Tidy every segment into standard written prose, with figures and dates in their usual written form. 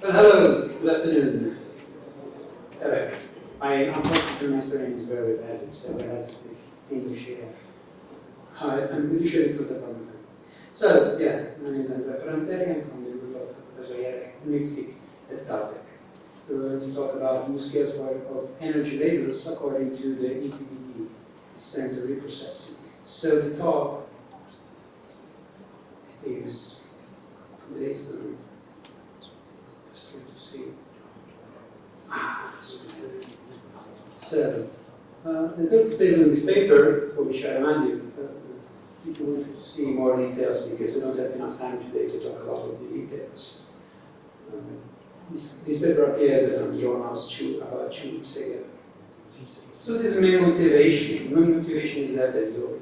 Well, hello, good afternoon. Correct. Unfortunately, my surname is very basic, so I have to speak English here. I'm pretty sure it's not a problem. So, yeah, my name is Andrea Ferrantelli. I'm from the group of Professor Andrea Teadmistepõhine at TTÜ. We're going to talk about new scales of energy labels according to the EPBD Center reprocessing. So the talk is based on, just trying to see. So, the talk is based on this paper, for which I remind you, if you want to see more details, because I don't have enough time today to talk about all the details. This paper appeared on journals about 2 weeks ago. So there's a main motivation. The main motivation is that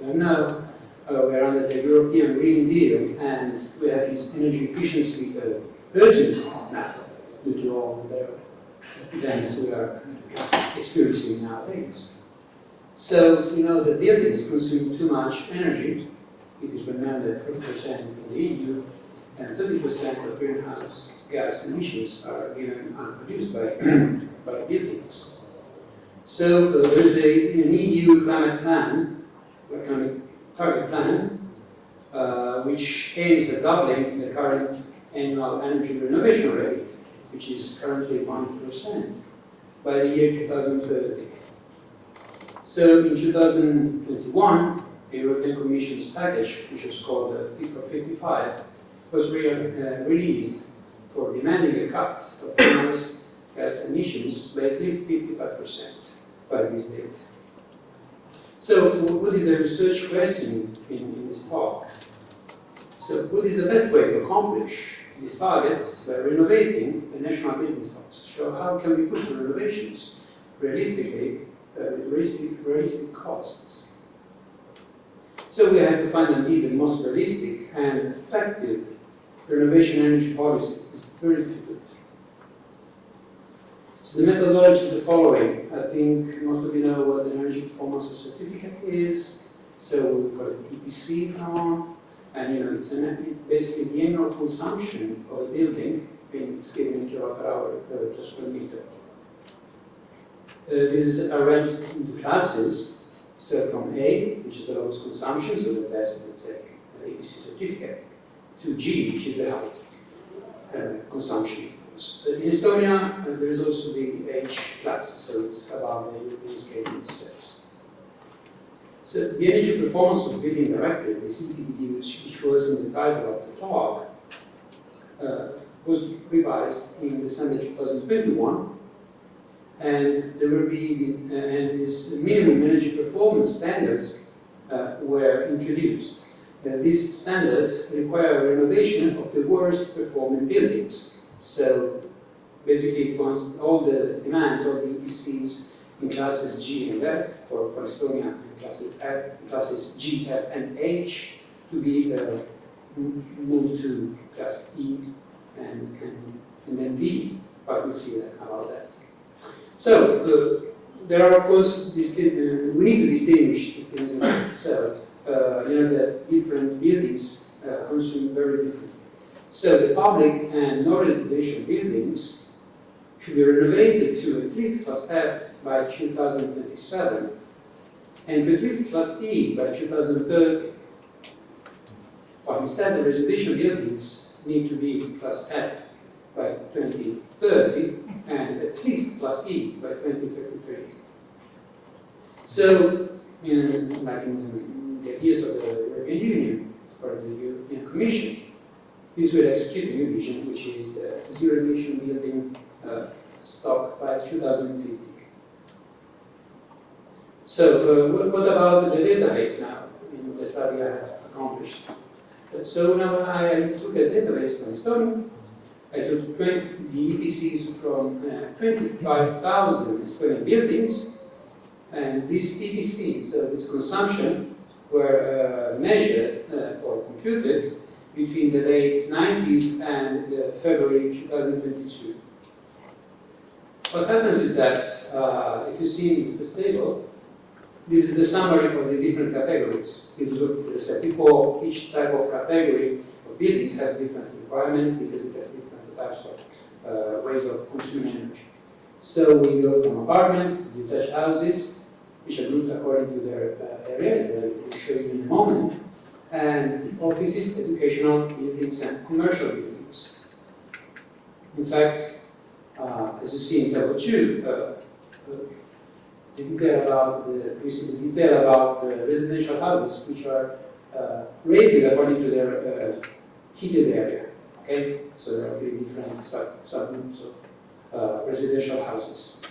now we're under the European Green Deal, and we have this energy efficiency urgency now due to all the events we are experiencing nowadays. So you know that buildings consume too much energy. It is recommended 40% in the EU, and 30% of greenhouse gas emissions are produced by buildings. So there is an EU climate plan, climate target plan, which aims at doubling the current annual energy renovation rate, which is currently 1%, by the year 2030. So in 2021, the European Commission's package, which was called Fit for 55, was released for demanding a cut of greenhouse gas emissions by at least 55% by this date. So what is the research question in this talk? So what is the best way to accomplish these targets by renovating the national building stocks? So how can we push the renovations realistically with realistic costs? So we have to find indeed the most realistic and effective renovation energy policy. It's very difficult. So the methodology is the following. I think most of you know what an energy performance certificate is. So we call it EPC from now on. And you know, it's basically the annual consumption of a building, and it's given in kilowatt per hour per square meter. This is arranged into classes. So from A, which is the lowest consumption, so the best, let's say, EPC certificate, to G, which is the highest consumption. In Estonia, there is also the H class, so it's above the European scale in sales. So the energy performance of the building directive, the EPBD, which was in the title of the talk, was revised in December 2021. And there will be, and these minimum energy performance standards were introduced. These standards require renovation of the worst performing buildings. So basically, once all the demands of the EPCs in classes G and F, for Estonia, classes G, F, and H, to be moved to class E and then D, but we'll see about that. So, there are, of course, we need to distinguish things. So, you know, the different buildings consume very differently. So, the public and non-residential buildings should be renovated to at least class F by 2027 and to at least class E by 2030. But instead, the residential buildings need to be class F by 2030 and at least class E by 2033. So, like in the ideas of the European Union or the European Commission, this will execute a new vision, which is the zero-emission building stock by 2050. So, what about the database now in the study I have accomplished? So now I took a database from Estonia. I took the EPCs from 25,000 Estonian buildings, and these EPCs, so this consumption, were measured or computed between the late 90s and February 2022. What happens is that, if you see in the first table, this is the summary of the different categories. As I said before, each type of category of buildings has different requirements because it has different types of ways of consuming energy. So we go from apartments to detached houses, which are grouped according to their areas that I will show you in a moment, and offices, educational buildings, and commercial buildings. In fact, as you see in table 2, we see the detail about the residential houses, which are rated according to their heated area. Okay, so there are 3 different subgroups of residential houses.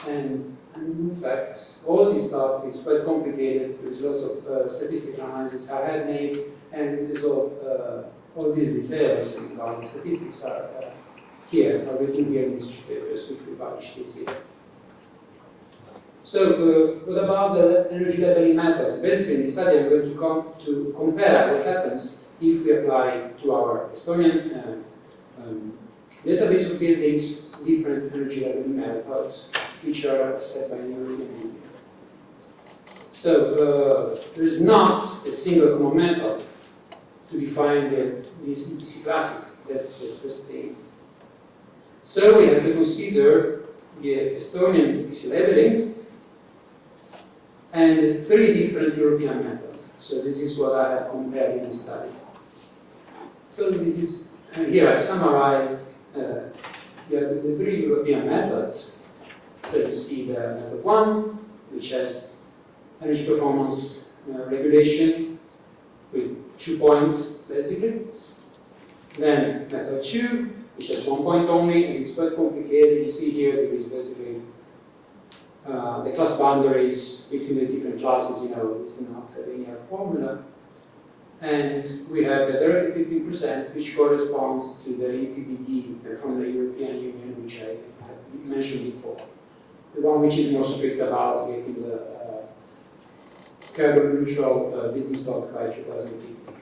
And in fact, all this stuff is quite complicated. There's lots of statistical analysis I had made, and this is all these details about the statistics are are written here in these 2 papers, which we published this year. So, what about the energy labeling methods? Basically, in this study, I'm going to compare what happens if we apply to our Estonian database of buildings different energy labeling methods, which are set by the European Union. So, there is not a single common method to define these EPC classes. That's the first thing. So, we have to consider the Estonian EPC labeling and 3 different European methods. So this is what I have compared in the study. So this is, here I summarized the 3 European methods. So you see the method 1, which has energy performance regulation with 2 points, basically. Then method 2, which has 1 point only, and it's quite complicated. You see here there is basically the class boundaries between the different classes, it's not a linear formula. And we have the direct 15%, which corresponds to the EPBD from the European Union, which I have mentioned before. The one which is more strict about getting the carbon neutral building stock by 2050.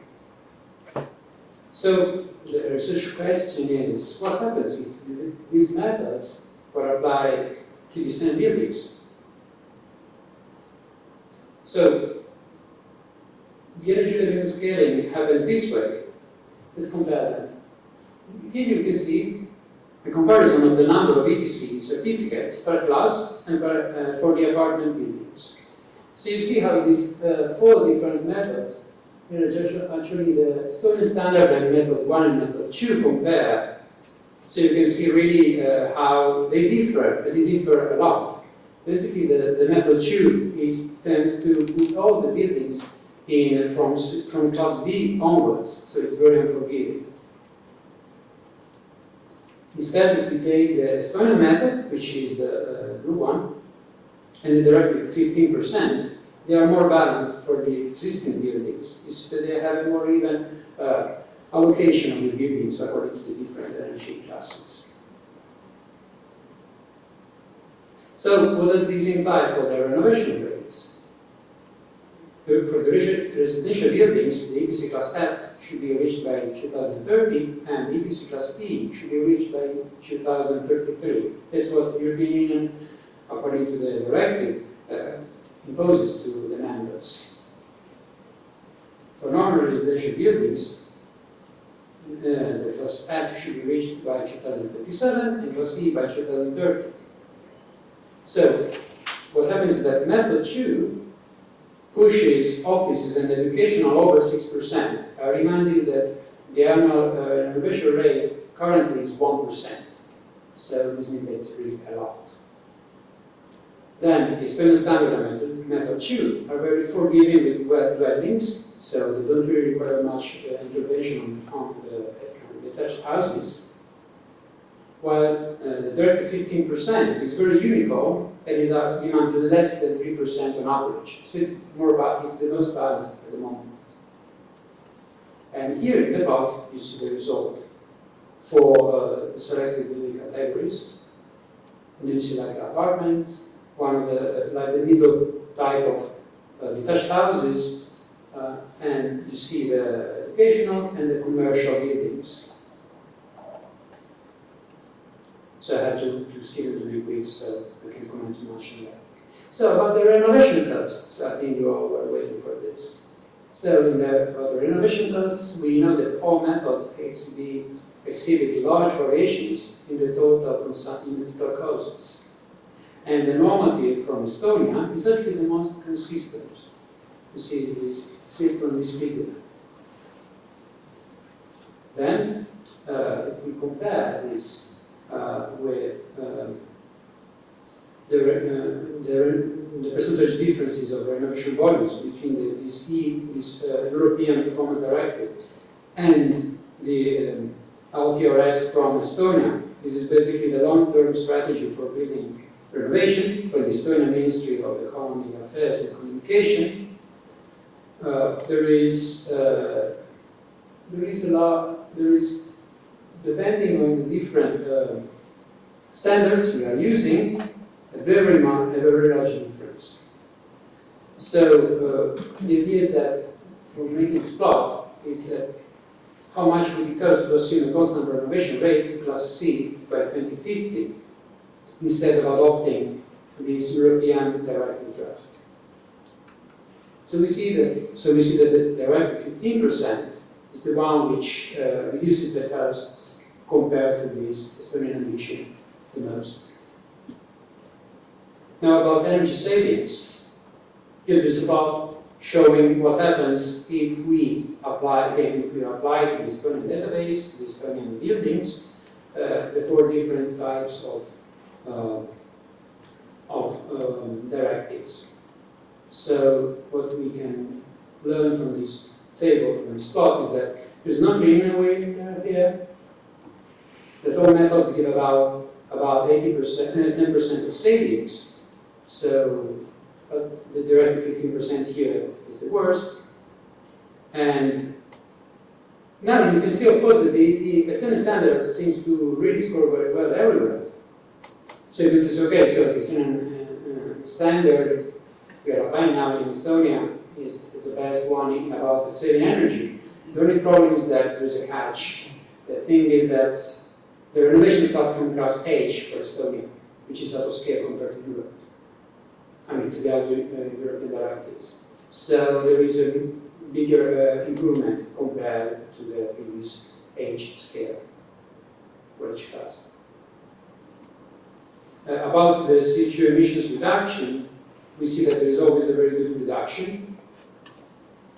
So the research question is, what happens if these methods were applied to the same buildings? So, the energy labeling scaling happens this way. Let's compare them. Here you can see a comparison of the number of EPC certificates per class and for the apartment buildings. So you see how these 4 different methods, actually the Estonian standard and method 1 and method 2 compare. So you can see really how they differ a lot. Basically, the method 2 tends to put all the buildings in from class D onwards, so it's very unforgiving. Instead, if we take the Estonian method, which is the blue one, and the directive 15%, they are more balanced for the existing buildings. They have a more even allocation of the buildings according to the different energy classes. So, what does this imply for the renovation rates? For the residential buildings, the EPC class F should be reached by 2030, and the EPC class E should be reached by 2033. That's what the European Union, according to the directive, imposes to the members. For normal residential buildings, the class F should be reached by 2027 and class E by 2030. So, what happens is that method 2 pushes offices and education all over 6%. I remind you that the annual renovation rate currently is 1%. So, this means that it's really a lot. Then, the Estonian standard and method 2 are very forgiving with wet dwellings, so they don't really require much intervention on the detached houses. While the directive 15% is very uniform, and it demands less than 3% on average. So it's the most balanced at the moment. And here in the plot, you see the result for selected building categories. And then you see like apartments, one of the the middle type of detached houses, and you see the educational and the commercial buildings. So I had to skip it really quick, so I can't comment too much on that. So about the renovation costs, I think you all were waiting for this. So about the renovation costs, we know that all methods exhibit large variations in the total costs. And the normative from Estonia is actually the most consistent. You see it from this figure. Then, if we compare this with the percentage differences of renovation volumes between this European Performance Directive and the LTRS from Estonia, this is basically the long-term strategy for building renovation for the Estonian Ministry of Economic Affairs and Communication. There is depending on the different standards we are using, a very large difference. So the idea is that, from making this plot, is that how much would it cost to assume a constant renovation rate class C by 2050 instead of adopting this European directive draft. So we see that the directive 15% is the one which reduces the costs compared to this Estonian ambition the most. Now about energy savings, it is about showing what happens if we apply to the Estonian database, the Estonian buildings, the 4 different types of directives. So what we can learn from this table, from this plot, is that there's no linear way here, that all methods give about 80%, 10% of savings. So the directive 15% here is the worst. And now you can see, of course, that the Estonian standard seems to really score very well everywhere. So if it is okay, so the Estonian standard we are applying now in Estonia is the best one about the saving energy. The only problem is that there's a catch. The thing is that the renovation starts from class H for Estonia, which is out of scale compared to Europe. I mean, to the other European directives. So there is a bigger improvement compared to the previous H scale, or H class. About the CO2 emissions reduction, we see that there is always a very good reduction.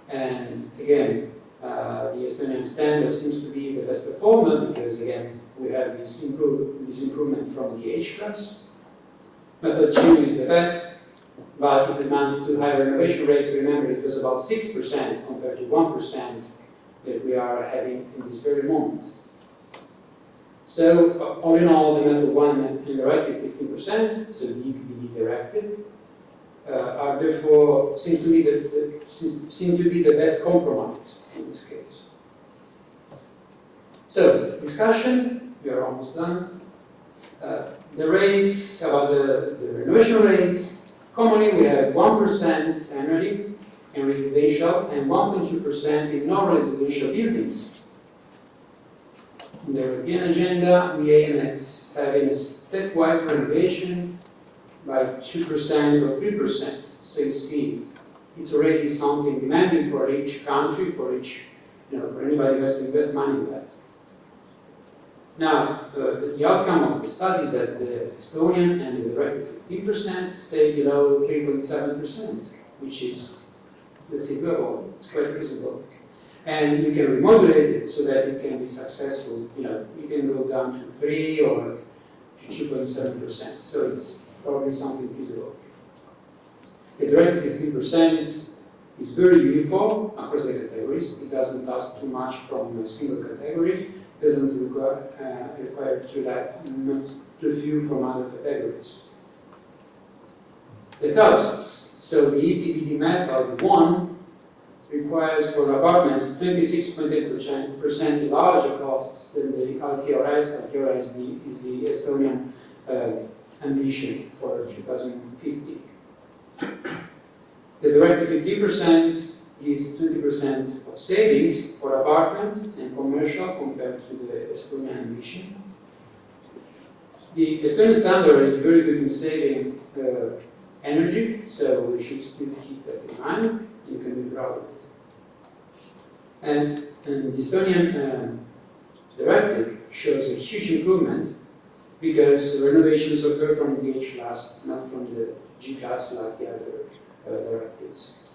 And again, the Estonian standard seems to be the best performer because, again, we have this improvement from the H class. Method 2 is the best, but it demands to higher renovation rates. Remember, it was about 6% compared to 1% that we are having in this very moment. So, all in all, the method 1 and directive 15%, so the EPBD directive, are therefore seem to be the best compromise in this case. So, discussion, we are almost done. The rates, about the renovation rates, commonly we have 1% annually in residential and 1.2% in non-residential buildings. In the European agenda, we aim at having a stepwise renovation by 2% or 3%. So you see, it's already something demanding for each country, for each, for anybody who has to invest money in that. Now, the outcome of the study is that the Estonian and the directive 15% stay below 3.7%, which is, let's say, doable. It's quite reasonable. And you can remodulate it so that it can be successful. You can go down to 3 or to 2.7%. So it's probably something feasible. The directive 15% is very uniform across the categories. It doesn't ask too much from a single category. It doesn't require too few from other categories. The costs. So the EPBD method 1 requires for apartments 26.8% larger costs than the LTRS. LTRS is the Estonian ambition for 2050. The directive 15% gives 20% of savings for apartment and commercial compared to the Estonian ambition. The Estonian standard is very good in saving energy, so we should still keep that in mind. You can be proud of it. And the Estonian directive shows a huge improvement because renovations occur from the H class, not from the G class like the other directives.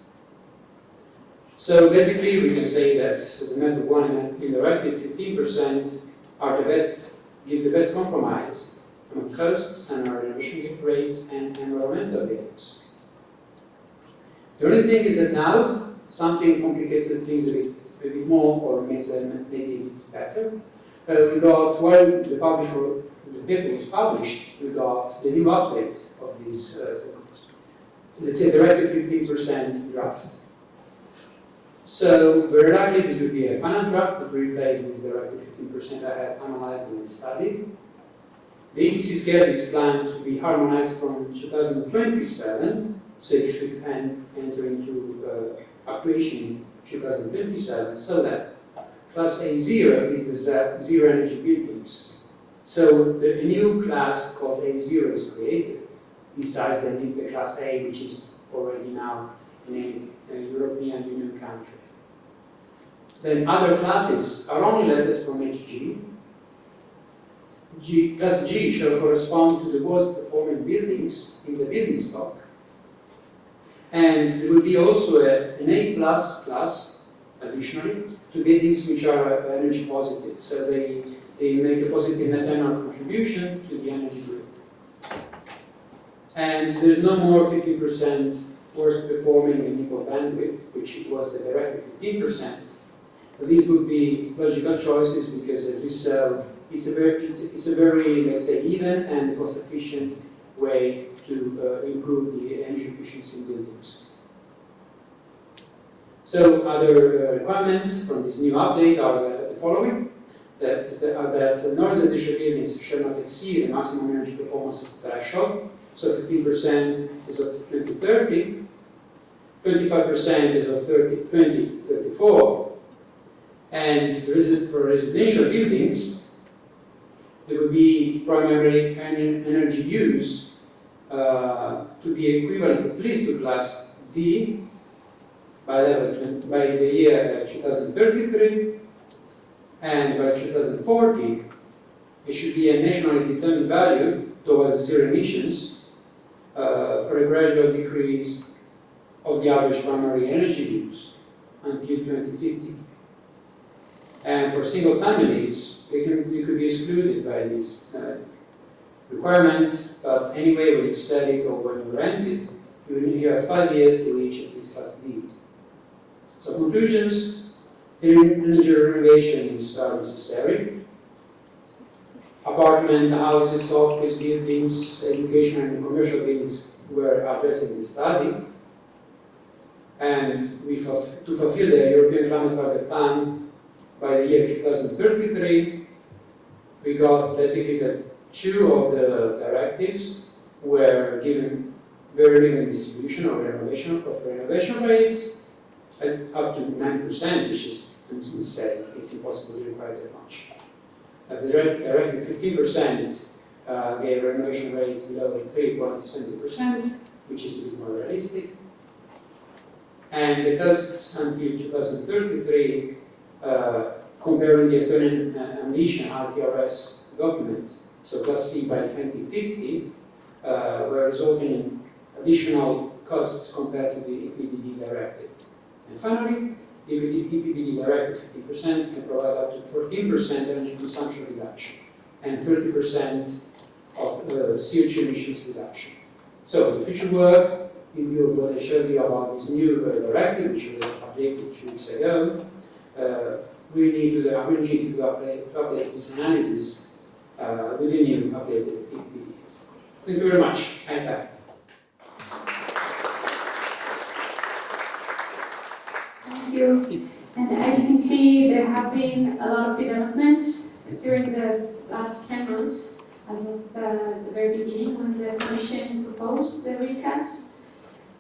So basically, we can say that the method 1 in directive 15% are the best, give the best compromise on costs and renovation rates and environmental gains. The only thing is that now something complicates the things a bit more, or makes them maybe a bit better. We got, while the paper was published, we got the new update of this, let's say, directive 15% draft. So very likely this will be a final draft that replaces this directive 15% I had analyzed and studied. The EPC scale is planned to be harmonized from 2027, so it should enter into operation 2027, so that class A0 is the zero energy buildings. So the new class called A0 is created, besides the class A, which is already now in a European Union country. Then other classes are only letters from HG. Class G shall correspond to the worst performing buildings in the building stock. And there will be also an A+ class, additionally, to buildings which are energy positive. So they make a positive net annual contribution to the energy grid. And there's no more 50% worst performing in equal bandwidth, which was the directive 15%. But these would be logical choices because it's a very, let's say, even and cost-efficient way to improve the energy efficiency in buildings. So other requirements from this new update are the following. That non-residential buildings shall not exceed the maximum energy performance threshold. So 15% is of 2030, 25% is of 2034, and for residential buildings, there will be primary energy use to be equivalent at least to class D by the year 2033, and by 2040, it should be a nationally determined value towards zero emissions for a gradual decrease of the average primary energy use until 2050. And for single families, they could be excluded by these requirements, but anyway, when you sell it or when you rent it, you have 5 years to reach at least class D. So conclusions, energy renovations are necessary. Apartment, houses, office buildings, education and commercial buildings were addressed in the study. And to fulfill the European Climate Target Plan by the year 2033, we got basically that 2 of the directives were given very limited distribution of renovation rates at up to 9%, which is insane. It's impossible to require that much. The directive 15% gave renovation rates below 3.70%, which is a bit more realistic. And the costs until 2033, comparing the Estonian ambition RTRS document, so class C by 2050, were resulting in additional costs compared to the EPBD directive. And finally, the EPBD directive 50% can provide up to 14% energy consumption reduction and 30% of CO2 emissions reduction. So the future work, in view of what I showed you about this new directive, which was updated 2 weeks ago, we need to update this analysis with the new updated EPBD. Thank you very much. Time. Thank you. And as you can see, there have been a lot of developments during the last 10 months, as of the very beginning when the Commission proposed the recast.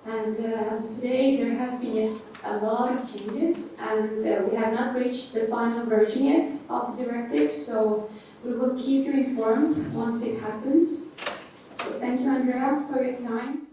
And as of today, there has been a lot of changes, and we have not reached the final version yet of the directive, so we will keep you informed once it happens. So thank you, Andrea, for your time.